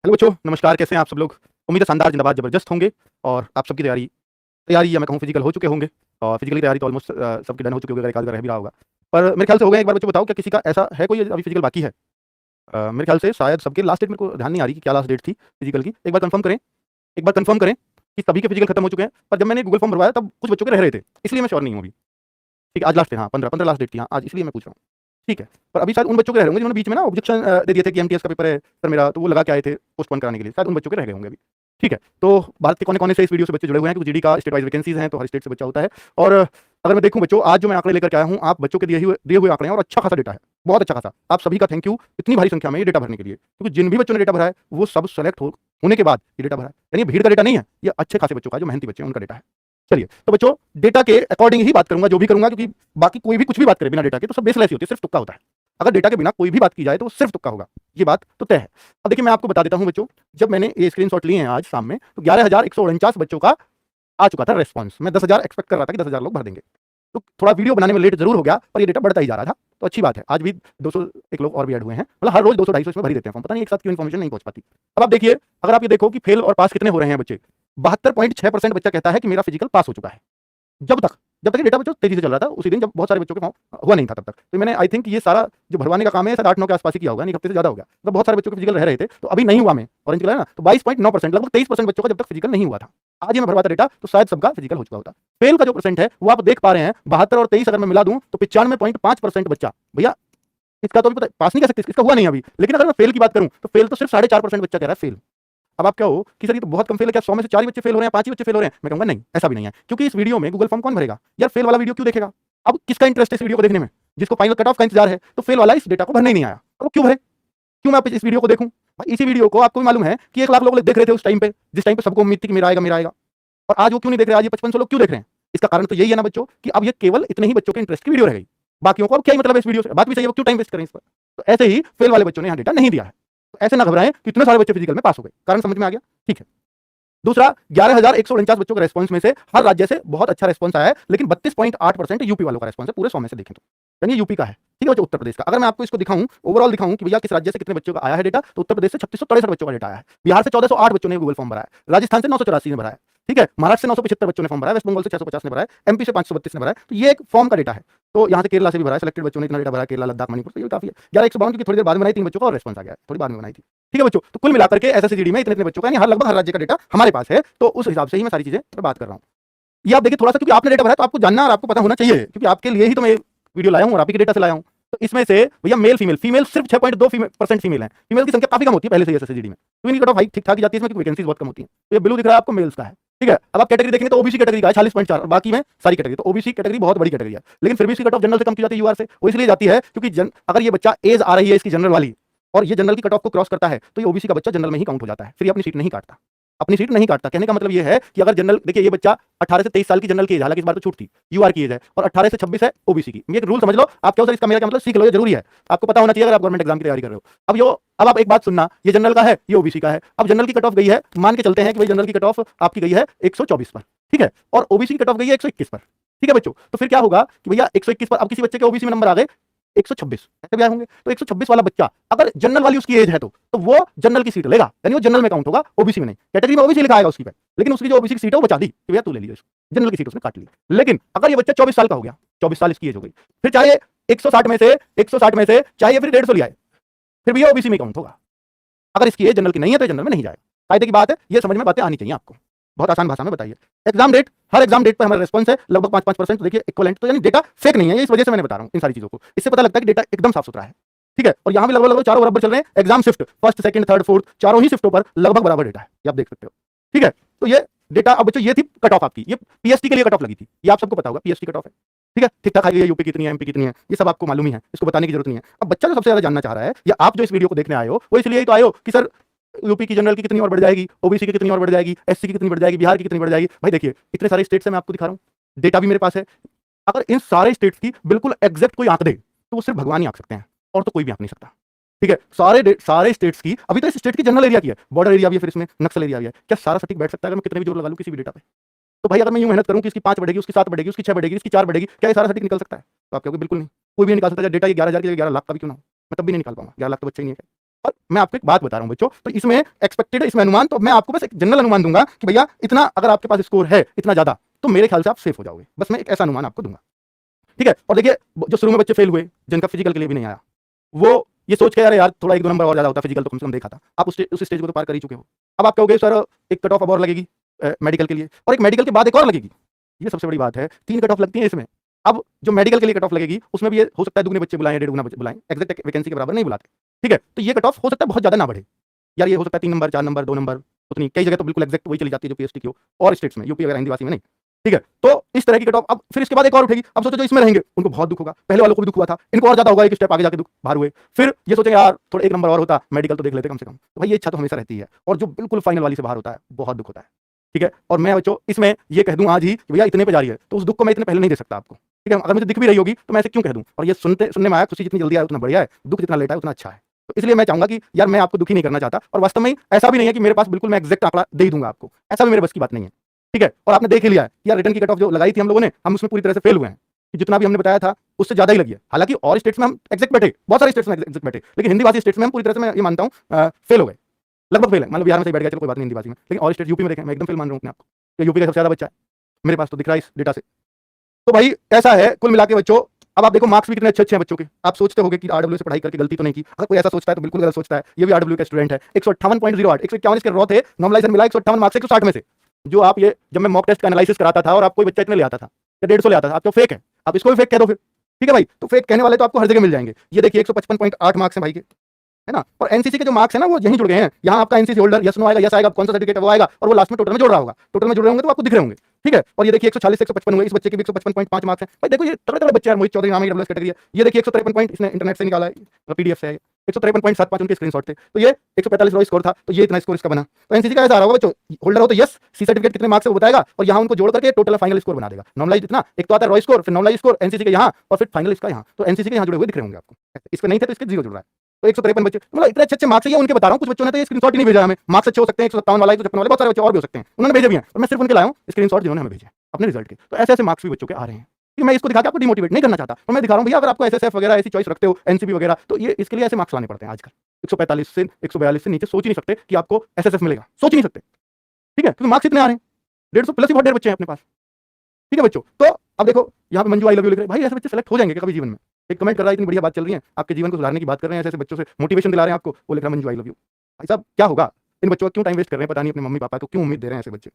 Hello बच्चों, नमस्कार। कैसे हैं आप सब लोग? उम्मीद है शानदार, जिंदाबाद, ज़बरदस्त होंगे। और आप सबकी तैयारी तैयारी या मैं कहूँ फिजिकल हो चुके होंगे। और फिजिकली तैयारी तो ऑलमोस्ट सबकी डन हो चुकी होगी, अगर एक आध का रह भी रहा होगा। पर मेरे ख्याल से हो गया। एक बार बच्चों बताओ, क्या किसी का ऐसा है कोई अभी फिजिकल बाकी है? मेरे ख्याल से शायद सबके लास्ट डेट मेरे को ध्यान नहीं आ रही कि क्या लास्ट डेट थी फिजिकल की। एक बार कंफर्म करें, एक बार कंफर्म करें कि सभी के फिजिकल खत्म हो चुके हैं। पर जब मैंने गूगल फॉर्म भरवाया तब कुछ बच्चों के रह रहे थे, इसलिए मैं श्योर नहीं हूँ अभी। ठीक है, आज लास्ट है। हाँ, 15 लास्ट डेट थी। हाँ, आज इसलिए मैं पूछ रहा हूँ। ठीक है, पर अभी शायद उन बच्चों के रह रहे होंगे जिन्होंने बीच में ना ऑब्जेक्शन दे दिए थे कि एमटीएस का पेपर है सर मेरा, तो वो लगा के आए थे पोस्टपोन कराने के लिए। शायद उन बच्चों के रह गए होंगे अभी। ठीक है, तो भारत के कोने-कोने से इस वीडियो से बच्चे जुड़े हुए हैं, क्योंकि जीडी का स्टेट वाइज़ वैकेंसीज़ हैं, तो हर स्टेट से बच्चा होता है। और अगर मैं देखूँ बच्चों, आज जो मैं आंकड़े लेकर के आया हूँ, आप बच्चों के दिए हुए आंकड़े हैं और अच्छा खासा डेटा है, बहुत अच्छा खासा। आप सभी का थैंक यू इतनी भारी संख्या में ये डेटा भरने के लिए, क्योंकि जिन भी बच्चों ने डेटा भरा है, वो सब सेलेक्ट होने के बाद ये डेटा भरा है। यानी भीड़ का डेटा नहीं है, ये अच्छे खासे बच्चों का, जो मेहनती बच्चे हैं, उनका डेटा है। चलिए, तो बच्चों डेटा के अकॉर्डिंग ही बात करूँगा, जो भी करूँगा, क्योंकि बाकी कोई भी कुछ भी बात करे बिना डेटा के तो सब बेसलेस ही होती है, सिर्फ तुक्का होता है। अगर डेटा के बिना कोई भी बात की जाए तो सिर्फ तुक्का होगा, ये बात तो तय है। अब देखिए, मैं आपको बता देता हूँ बच्चों, जब मैंने ये स्क्रीनशॉट लिए हैं आज शाम में, तो 11,149 बच्चों का आ चुका था रेस्पॉन्स। मैं 10,000 एक्सपेक्ट कर रहा था कि 10,000 लोग भर देंगे। तो थोड़ा वीडियो बनाने में लेट जरूर हो गया, पर ये डेटा बढ़ता ही जा रहा था, तो अच्छी बात है। आज भी 201 लोग और भी ऐड हुए हैं। मतलब हर रोज 200-250 इसमें भर ही देते हैं फॉर्म, पता नहीं एक साथ क्यों इन्फॉर्मेशन नहीं पहुंच पाती। अब आप देखिए, अगर आप ये देखो कि फेल और पास कितने हो रहे हैं बच्चे, 72.6% बच्चा कहता है कि मेरा फिजिकल पास हो चुका है। जब तक ये डेटा बच्चों तेजी से चल रहा था, उसी दिन जब बहुत सारे बच्चों के फॉर्म हुआ नहीं था तब तक। तो मैंने आई थिंक ये सारा जो भरवाने का काम है, शायद 8-9 के आसपास ही किया होगा, नहीं, 1 हफ्ते से ज़्यादा हो गया। तो बहुत सारे बच्चों के फिजिकल रह रहे थे, तो अभी नहीं हुआ। मैं ऑरेंज कलर है ना, तो 22.9%, लगभग 23% बच्चों का जब तक फिजिकल नहीं हुआ था। आज ये मैं भरवाता डेटा तो शायद सबका फिजिकल हो चुका होता। फेल का जो परसेंट है वो आप देख पा रहे हैं, 72 और 23 अगर मैं मिला दूं तो 95.5% बच्चा। भैया, इसका तो अभी पता पास नहीं कर सकते, इसका हुआ नहीं अभी। लेकिन अगर मैं फेल की बात करूं तो फेल तो सिर्फ 4.5% बच्चा कह रहा है फेल। अब आप क्या हो कि सर ये तो बहुत कम फेल है, क्या 100 में से 4 ही बच्चे फेल हो रहे हैं, 5 ही बच्चे फेल हो रहे हैं? मैं कहूंगा नहीं, ऐसा भी नहीं है, क्योंकि इस वीडियो में गूगल फॉर्म कौन भरेगा यार? फेल वाला वीडियो क्यों देखेगा? अब किसका इंटरेस्ट है इस वीडियो को देखने में? जिसको फाइनल कट ऑफ का इंतजार है, तो फेल वाला इस डेटा को भरने ही नहीं आया, तो वो क्यों भरे? क्यों मैं इस वीडियो को देखूं? भाई, इसी वीडियो को आपको भी मालूम है कि 1 लाख लोग देख रहे थे उस टाइम पे, जिस टाइम पे सबको उम्मीद थी कि मेरा आएगा, मेरा आएगा। और आज वो क्यों नहीं देख रहे? आज ये 5500 लोग क्यों देख रहे हैं? इसका कारण तो यही है ना बच्चों, कि अब ये केवल इतने ही बच्चों के इंटरेस्ट की वीडियो रह गई। बाकियों को अब क्या ही मतलब है इस वीडियो से? बात भी सही है, वो क्यों टाइम वेस्ट करें इस पर? तो ऐसे ही फेल वाले बच्चों ने यहाँ डेटा नहीं दिया है। तो ऐसे ना घबराएं कि इतने सारे बच्चे फिजिकल में पास हो गए। कारण समझ में आ गया? ठीक है। दूसरा, 11,149 बच्चों के रेस्पॉन्स में से हर राज्य से बहुत अच्छा रेस्पॉन्स आया है, लेकिन 32.8% यूपी वालों का रेस्पॉन्स है, पूरे 100 में से देखें तो। यानी यूपी का है। ठीक है बच्चों, उत्तर प्रदेश का अगर मैं आपको इसको दिखाऊं, ओवरऑल दिखाऊं कि भैया किस राज्य से कितने बच्चों का आया है डेटा, तो उत्तर प्रदेश से 3663 बच्चों का डेटा आया है। बिहार से 1408 बच्चों ने गूगल फॉर्म भरा है। राजस्थान से 984 ने भरा है। ठीक है, महाराष्ट्र से 975 बच्चों ने फॉर्म भरा है। वेस्ट बंगाल से 650 ने भरा है। एमपी से 532 ने भरा है। तो ये एक फॉर्म का डेटा है। तो यहाँ से केरला से भी भरा है, सिलेक्टेड बच्चों ने इतना डेटा भरा है, केरला, लद्दाख, मणिपुर, तो ये काफी है। 11,152 क्योंकि थोड़ी देर बाद में बनाई, 3 बच्चों का और रेस्पॉन्स आ गया, थोड़ी बाद में बनाई थी। ठीक है बच्चों, तो कुल मिलाकर के एसएससीजीडी में इतने बच्चों का, यानी लगभग हर राज्य का डेटा हमारे पास है। तो उस हिसाब से ही मैं सारी चीजें बात कर रहा हूँ। ये आप देखिए थोड़ा सा, क्योंकि आपने डेटा भरा है तो आपको जानना और आपको पता होना चाहिए, क्योंकि आपके लिए ही तो मैं वीडियो लाया हूँ और आप ही के डेटा से लाया हूँ। तो इसमें से भैया मेल फीमेल सिर्फ 6.2% फीमेल है। फीमेल की संख्या काफी कम होती है पहले से एसएससीजीडी में, तो इनकी कट ऑफ हाई ठीक ठाक ही जाती है इसमें, क्योंकि वैकेंसीज बहुत कम होती है। तो ये ब्लू दिख रहा है आपको, मेल्स का है। ठीक है, अब आप कैटेगरी देखेंगे तो ओबीसी कैटेगरी का है 46.4, बाकी में सारी कैटेगरी। तो ओबीसी कैटेगरी बहुत बड़ी कैटेगरी है, लेकिन फिर भी इसकी कट ऑफ जनरल से कम की जाती है, यूआर से। वो इसलिए जाती है क्योंकि अगर ये बच्चा एज आ रही है इसकी जनरल वाली, और ये जनरल की कट ऑफ को क्रॉस करता है, तो ये ओबीसी का बच्चा जनरल में ही काउंट हो जाता है, फिर ये अपनी सीट नहीं काटता। अपनी सीट नहीं काटता कहने का मतलब ये है कि अगर जनरल, देखिए ये बच्चा 18 से 23 साल की जनरल की एज, हालांकि इस बार तो छूट थी, यूआर की एज है, और 18 से 26 है ओबीसी की। ये एक रूल समझ लो आप। क्या हो सर इसका मेरा क्या मतलब? सीख लो, ये जरूरी है, आपको पता होना चाहिए अगर आप गवर्नमेंट एग्जाम की तैयारी कर रहे हो। अब आप एक बात सुनना, ये जनरल का है, ये ओबीसी का है। अब जनरल की कट ऑफ गई है, मान के चलते हैं कि भाई जनरल की कट ऑफ आपकी गई है 124 पर, ठीक है, और ओबीसी की कट ऑफ गई है 121 पर। ठीक है बच्चों, तो फिर क्या होगा कि भैया 121 पर अब किसी बच्चे के ओबीसी में नंबर आ गए 126, ऐसे भी आए होंगे। तो 126 वाला बच्चा अगर जनरल वाली उसकी एज है तो वो जनरल की सीट लेगा, यानी वो जनरल में काउंट होगा, ओबीसी में नहीं। कैटेगरी में ओबीसी लिखा आएगा उसकी पे, लेकिन उसकी जो ओबीसी की सीट है वो बचा दी कि भैया तू ले लियो इसको, जनरल की सीट उसने काट ली। लेकिन अगर ये बच्चा 24 साल का हो गया, 24 साल इसकी एज हो गई, फिर चाहे 160 में से चाहे फिर 150 लिया, फिर भी ये ओबीसी में काउंट होगा। अगर इसकी एज जनरल की नहीं है तो जनरल में नहीं जाएगा। कायदे की बात है, ये समझ में बातें आनी चाहिए आपको। बहुत आसान भाषा में बताइए। एग्जाम डेट, हर एग्जाम डेट पर हमारा रेस्पॉन्स है लगभग 5-5%। देखिए इक्विवेलेंट, तो यानी डेटा फेक नहीं है, ये इस वजह से मैंने बता रहा हूँ इन सारी चीजों को। इससे पता लगता है कि डेटा एकदम साफ सुथरा है। ठीक है, और यहाँ भी लगभग चारों बराबर चल रहे हैं। Exam shift first, second, third, fourth, चारों ही शिफ्टों पर लगभग बराबर डेटा है, ये आप देख सकते हो। ठीक है, तो ये डेटा, अब बच्चों ये थी कट ऑफ आपकी, ये पीएसटी के लिए कट ऑफ लगी थी, ये आप सबको पता होगा पीएसटी कट ऑफ है। ठीक है, ठीक ठाक आई है, यूपी कितनी है, एमपी कितनी है, ये सब आपको मालूम ही है, इसको बताने की जरूरत नहीं है। अब बच्चा जो सबसे ज्यादा जानना चाह रहा है, या आप जो इस वीडियो को देखने आए हो, वो इसलिए ही तो आए हो कि सर यूपी की जनरल की कितनी और बढ़ जाएगी, ओबीसी की कितनी और बढ़ जाएगी, एससी की कितनी बढ़ जाएगी, बिहार की कितनी बढ़ जाएगी। भाई देखिए इतने सारे स्टेट्स हैं, मैं आपको दिखा रहा हूँ, डेटा भी मेरे पास है। अगर इन सारे स्टेट्स की बिल्कुल एग्जैक्ट कोई आंक दे तो वो सिर्फ भगवान ही आंक सकते हैं, और तो कोई भी आंक नहीं सकता। ठीक है, सारे स्टेट्स की, अभी तो इस स्टेट की जनरल एरिया की है, बॉर्डर एरिया भी है, फिर इसमें नक्सल एरिया भी है। क्या सारा सटीक बैठ सकता है अगर मैं कितने भी जोर लगा लूं किसी भी डेटा पे? तो भाई अगर मैं यूं मेहनत करूं कि इसकी 5 बढ़ेगी, उसकी 7 बढ़ेगी, उसकी 6 बढ़ेगी, इसकी 4 बढ़ेगी, क्या ये सारा सटीक निकल सकता है? तो आप कहोगे बिल्कुल नहीं, कोई भी नहीं निकाल सकता। डेटा ये 11,000 की 11 लाख का भी क्यों ना हो, मैं तब भी नहीं निकाल पाऊंगा। 11 लाख तो बच्चे ही नहीं है। और मैं आपको एक बात बता रहा हूँ बच्चों, तो इसमें एक्सपेक्टेड, इसमें अनुमान, तो मैं आपको बस एक जनरल अनुमान दूंगा कि भैया इतना अगर आपके पास स्कोर है इतना ज्यादा, तो मेरे ख्याल से आप सेफ हो जाओगे। बस मैं एक ऐसा अनुमान आपको दूंगा, ठीक है। और देखिए जो शुरू में बच्चे फेल हुए, जिनका फिजिकल के लिए भी नहीं आया, वो ये सोच के यार थोड़ा 1-2 नंबर और ज्यादा होता, फिजिकल तो कम से कम देखा था, आप उस स्टेज को तो पार कर ही चुके हो। अब आप कहोगे सर एक कट ऑफ अब और लगेगी मेडिकल के लिए, और एक मेडिकल के बाद एक और लगेगी। ये सबसे बड़ी बात है, 3 कट ऑफ लगती है इसमें। अब जो मेडिकल के लिए कट ऑफ लगेगी उसमें भी ये हो सकता है दुगने बच्चे बुलाएं, 1.5 गुना बच्चे बुलाएं, एग्जैक्ट वैकेंसी के बराबर नहीं बुलाते, ठीक है। तो ये कट ऑफ हो सकता है बहुत ज्यादा ना बढ़े यार, ये हो सकता है 3 नंबर, 4 नंबर, 2 नंबर, उतनी कई जगह तो बिल्कुल एग्जैक्ट वही चली जाती है जो पीएचडी की हो, और स्टेट्स में, यूपी वगैरह हिंदीवासी में नहीं, ठीक है। तो इस तरह की कट ऑफ अब फिर इसके बाद एक और उठेगी। अब सोचो जो इसमें रहेंगे उनको बहुत दुख होगा, पहले वालों को भी दुख हुआ था, इनको और ज्यादा होगा, एक स्टेप आगे जाके दुख बाहर हुए, फिर ये सोचेंगे यार थोड़ा 1 नंबर और होता, मेडिकल तो देख लेते कम से कम। तो भाई ये इच्छा तो हमेशा रहती है, और जो बिल्कुल फाइनल वाली से बाहर होता है बहुत दुख होता है, ठीक है। और मैं बच्चों इसमें ये कह दूं आज ही कि भैया इतने पे जा रही है, तो उस दुख को मैं इतने पहले नहीं दे सकता आपको, ठीक है। अगर मुझे दिख भी रही होगी तो मैं ऐसे क्यों कह दूं, और ये सुनने में आया, खुशी जितनी जल्दी आए उतना बढ़िया है, दुख जितना लेट आए उतना अच्छा है। तो इसलिए मैं चाहूंगा कि यार मैं आपको दुखी नहीं करना चाहता, और वास्तव में ऐसा भी नहीं है कि मेरे पास बिल्कुल मैं एग्जैक्ट आंकड़ा दे ही दूंगा आपको, ऐसा भी मेरे बस की बात नहीं है, ठीक है। और आपने देख ही लिया है कि यार रिटर्न की कट ऑफ जो लगाई थी हम लोगों ने, हम उसमें पूरी तरह से फेल हुए हैं, कि जितना भी हमने बताया था उससे ज्यादा ही लगी है। हालांकि और स्टेट्स में हम एग्जैक्ट बैठे, बहुत सारे स्टेट्स में एग्जैक्ट बैठे, लेकिन हिंदी भाषी स्टेट्स में हम पूरी तरह से, मैं ये मानता हूँ, फेल हो गए, लगभग फेल है। मान लो बिहार में सही बैठ गया, चलो कोई बात नहीं हिंदी भाषी में, लेकिन और स्टेट यूपी में देखें, मैं एकदम फेल मान रहा हूँ अपने आपको, यूपी का सबसे ज्यादा बच्चा है मेरे पास, तो दिख रहा है इस डेटा से। तो भाई ऐसा है कुल मिला के बच्चों। अब आप देखो मार्क्स भी कितने अच्छे अच्छे हैं बच्चों के। आप सोचते होगे कि आरडब्ल्यू से पढ़ाई करके गलती तो नहीं की, अगर कोई ऐसा सोचता है तो बिल्कुल गलत सोचता है। ये भी आरडब्ल्यू का स्टूडेंट है, 158.08, 151 इसके रॉ थे, नॉर्मलाइजेशन मिला 158 मार्क्स 160 में से। जो आप ये जब मैं मॉक टेस्ट का एनालिसिस कराता था और आप कोई बच्चा इतने ले आता था या 150 ले आता था, आपको फेक है, आप इसको भी फेक कह दो फिर, ठीक है भाई। तो फेक कहने वाले तो आपको हर जगह मिल जाएंगे। ये देखिए 155.8 मार्क्स है भाई के, है ना। और एनसीसी के जो मार्क्स है ना वो यहीं जुड़ गए हैं। यहाँ आपका एनसीसी होल्डर यस नो आएगा, यस आएगा, कौन सा सर्टिफिकेट वो आएगा, और वो लास्ट में टोटल में जुड़ रहा होगा, टोटल में जुड़ रहे होंगे तो आपको दिख रहे होंगे, ठीक है। और ये देखिए 140 155 हुए, इस बच्चे के भी 155.5 मार्क्स हैं भाई। देखो ये तगड़े तगड़े बच्चे यार, मोहित चौधरी नाम है, डब्ल्यूएस कैटेगरी है। ये देखिए 153 पॉइंट इसने इंटरनेट से निकाला है, पीडीएफ से है, 153.75 उनके स्क्रीनशॉट थे। तो ये 145 रॉ स्कोर था, तो ये इतना स्कोर इसका बना। तो एनसीसी का ऐसा आ रहा होगा बच्चों, होल्डर हो तो यस, सी सर्टिफिकेट कितने मार्क्स है वो बताएगा, और यहाँ उनको जोड़ करके टोटल फाइनल स्कोर बना देगा। नॉर्मलाइज इतना, एक तो आता है रॉ स्कोर, फिर नॉर्मलाइज स्कोर एनसीसी के यहाँ, और फिर फाइनल इसका यहाँ। तो एनसीसी के यहाँ जुड़े हुए दिख रहे होंगे आपको, इस पे नहीं थे तो इसके 0 जुड़ रहा है। तो 153 बच्चे, मतलब इतने अच्छे अच्छे मार्क्स है, उनके बता रहा हूँ। कुछ बच्चों ने तो ये स्क्रीनशॉट ही नहीं भेजा हमें, मार्क्स अच्छे हो सकते हैं 157 वाला, 156 वाले, बहुत सारे बच्चे और भी हो सकते हैं, उन्होंने भेजे भी हैं, और मैं सिर्फ उनके लाया हूँ स्क्रीनशॉट जिन्होंने हमें भेजे अपने रिजल्ट के। तो ऐसे ऐसे मार्क्स भी बच्चों के आ रहे हैं, कि मैं इसको दिखा के आपको डिमोटिवेट नहीं करना चाहता, तो मैं दिखा रहा हूँ भैया अगर आपको एसएसएफ वगैरह ऐसी चॉइस रखते हो, एनसीबी वगैरह, तो ये इसके लिए ऐसे मार्क्स लाने पड़ते हैं आजकल। 145 से 142 से नीचे सोच ही नहीं सकते कि आपको एसएसएफ मिलेगा, सोच ही नहीं सकते, ठीक है, क्योंकि मार्क्स इतने आ रहे हैं, 150 प्लस ही बहुत ढेर बच्चे हैं अपने पास, ठीक है बच्चों। तो अब देखो यहाँ पे मंजू आई लव यू लिख रहे हैं, भाई ऐसे बच्चे सेलेक्ट हो जाएंगे कभी जीवन में। एक कमेंट कर रहा है, इतनी बढ़िया बात चल रही है, आपके जीवन को सुधारने की बात कर रहे हैं, ऐसे बच्चों से मोटिवेशन दिला रहे हैं आपको, वो लिख रहा है मंजू आई लव यू। भाई साहब क्या होगा, इन बच्चों का क्यों टाइम वेस्ट कर रहे हैं, पता नहीं अपने मम्मी पापा को क्यों उम्मीद दे रहे हैं ऐसे बच्चे।